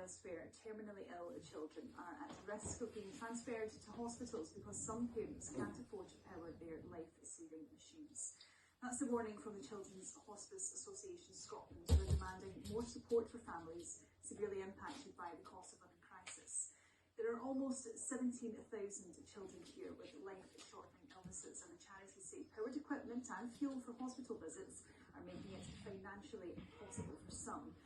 elsewhere, terminally ill children are at risk of being transferred to hospitals because some parents can't afford to power their life-saving machines. That's the warning from the Children's Hospice Association Scotland, who are demanding more support for families severely impacted by the cost of living crisis. There are almost 17,000 children here with life-shortening illnesses, and the charities say powered equipment and fuel for hospital visits are making it financially impossible for some.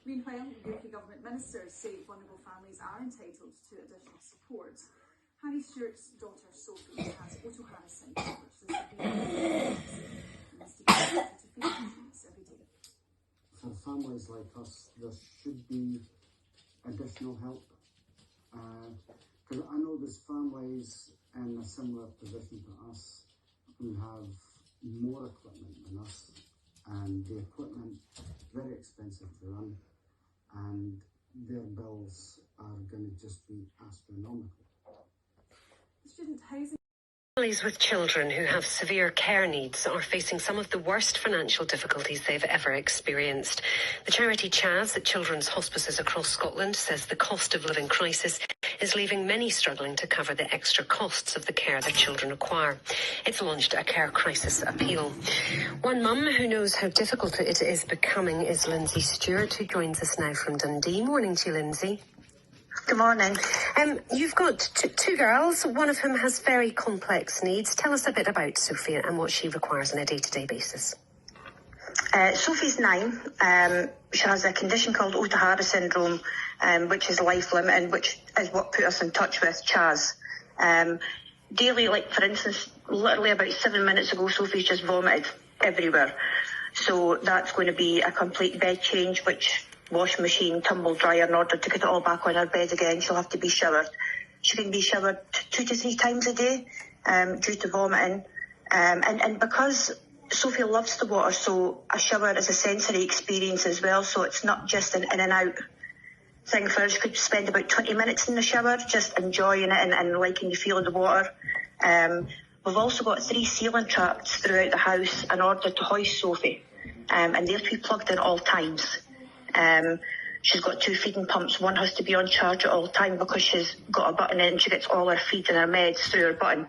Meanwhile, UK Government ministers say vulnerable families are entitled to additional support. Harry Stewart's daughter Sophie has Otto-Harrison, which is a severe every day. For families like us, there should be additional help. Because I know there's families in a similar position to us who have more equipment than us, and the equipment very expensive to run, and their bills are going to just be astronomical. Student housing. Families with children who have severe care needs are facing some of the worst financial difficulties they've ever experienced. The charity Chaz at children's hospices across Scotland says the cost of living crisis is leaving many struggling to cover the extra costs of the care their children require. It's launched a care crisis appeal. One mum who knows how difficult it is becoming is Lindsay Stewart, who joins us now from Dundee. Morning to you, Lindsay. Good morning. You've got two girls, one of whom has very complex needs. Tell us a bit about Sophie and what she requires on a day-to-day basis. Sophie's 9. She has a condition called Otto-Harrison syndrome, which is life-limiting, which is what put us in touch with Chaz. Daily, like for instance, literally about 7 minutes ago, Sophie's just vomited everywhere. So that's going to be a complete bed change, which washing machine, tumble dryer, in order to get it all back on her bed again. She'll have to be showered. She can be showered 2 to 3 times a day due to vomiting. And because Sophie loves the water, so a shower is a sensory experience as well, so it's not just an in and out thing for her. She could spend about 20 minutes in the shower just enjoying it and liking the feel of the water. We've also got 3 ceiling traps throughout the house in order to hoist Sophie, and they're to be plugged in at all times. She's got 2 feeding pumps. One has to be on charge at all time because she's got a button in. She gets all her feed and her meds through her button.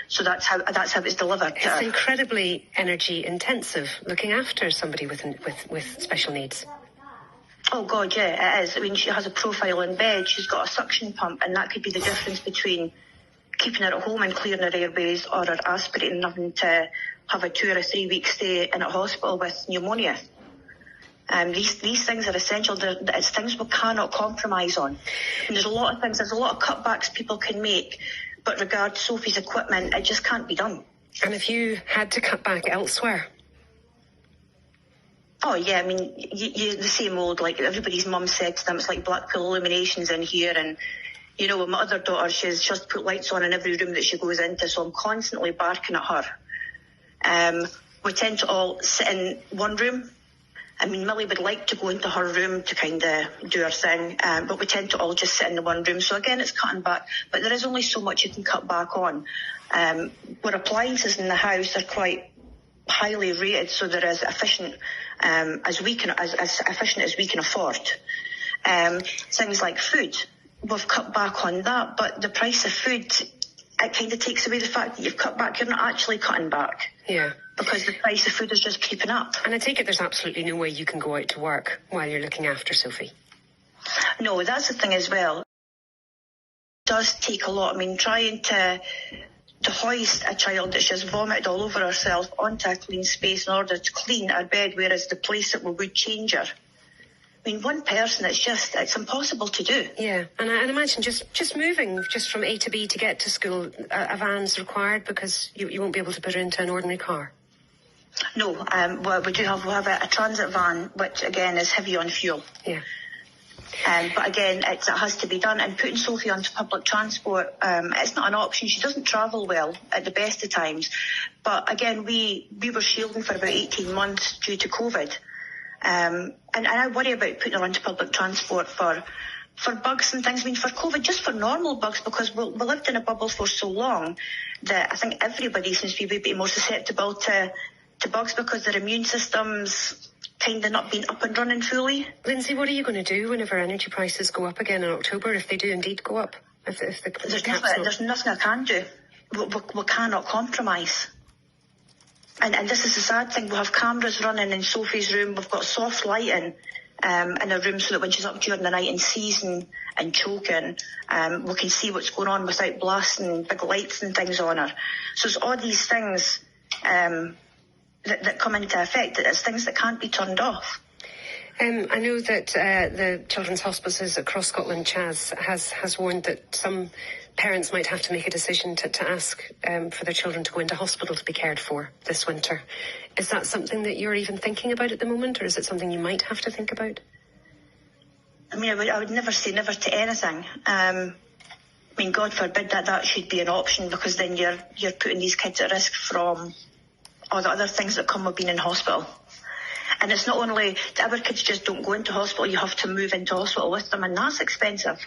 So that's how it's delivered. It's incredibly energy intensive looking after somebody with special needs. Oh God, yeah, it is. I mean, she has a profile in bed. She's got a suction pump, and that could be the difference between keeping her at home and clearing her airways, or her aspirating, having to have a 2 or 3 week stay in a hospital with pneumonia. These things are essential. It's things we cannot compromise on. And there's a lot of things, there's a lot of cutbacks people can make, but regarding Sophie's equipment, it just can't be done. And if you had to cut back elsewhere? Oh yeah, I mean, you the same old, like everybody's mum said to them, it's like Blackpool Illuminations in here. And, you know, with my other daughter, she has to put lights on in every room that she goes into, so I'm constantly barking at her. We tend to all sit in one room. I mean, Millie would like to go into her room to kind of do her thing, but we tend to all just sit in the one room. So again, it's cutting back, but there is only so much you can cut back on. Our appliances in the house are quite highly rated, so they're as efficient as efficient as we can afford. Things like food, we've cut back on that, but the price of food, it kind of takes away the fact that you've cut back. You're not actually cutting back. Yeah. Because the price of food is just keeping up. And I take it there's absolutely no way you can go out to work while you're looking after Sophie. No, that's the thing as well. It does take a lot. I mean, trying to hoist a child that's just vomited all over herself onto a clean space in order to clean her bed, whereas the place that we would change her. I mean, one person, it's impossible to do. Yeah, and I imagine just moving just from A to B to get to school, a van's required because you won't be able to put her into an ordinary car. No, well, we have a transit van, which again is heavy on fuel. Yeah. But again, it has to be done. And putting Sophie onto public transport, it's not an option. She doesn't travel well at the best of times. But again, we were shielding for about 18 months due to COVID. And I worry about putting her onto public transport for bugs and things. I mean, for COVID, just for normal bugs, because we lived in a bubble for so long that I think everybody seems to be a bit more susceptible to to bugs because their immune system's kind of not been up and running fully. Lindsay, what are you going to do whenever energy prices go up again in October, if they do indeed go up? If the There's nothing I can do. We cannot compromise. And this is the sad thing. We have cameras running in Sophie's room. We've got soft lighting in her room so that when she's up during the night and seizing and choking, we can see what's going on without blasting big lights and things on her. So it's all these things that come into effect. It's things that can't be turned off. I know that the children's hospices across Scotland, Chaz, has warned that some parents might have to make a decision to ask for their children to go into hospital to be cared for this winter. Is that something that you're even thinking about at the moment, or is it something you might have to think about? I mean, I would never say never to anything. I mean, God forbid that should be an option, because then you're putting these kids at risk from all the other things that come with being in hospital. And it's not only that our kids just don't go into hospital, you have to move into hospital with them, and that's expensive.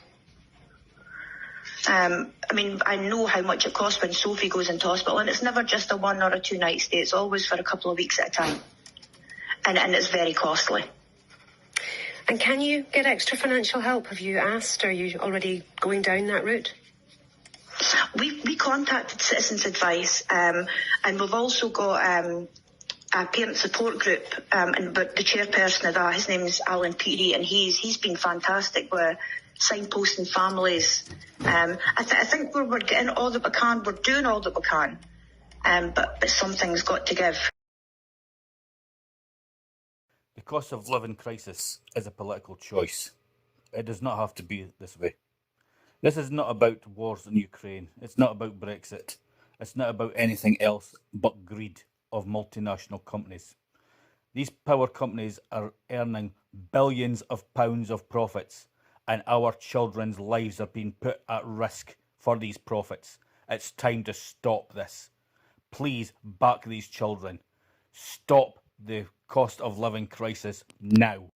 I mean, I know how much it costs when Sophie goes into hospital, and it's never just a 1 or a 2 night stay. It's always for a couple of weeks at a time. And it's very costly. And can you get extra financial help? Have you asked? Are you already going down that route? We contacted Citizens Advice, and we've also got a parent support group, but the chairperson of that, his name is Alan Peary, and he's been fantastic with signposting families. I think we're getting all that we can. We're doing all that we can, but something's got to give. The cost of living crisis is a political choice. It does not have to be this way. This is not about wars in Ukraine. It's not about Brexit. It's not about anything else but greed of multinational companies. These power companies are earning billions of pounds of profits, and our children's lives are being put at risk for these profits. It's time to stop this. Please back these children. Stop the cost of living crisis now.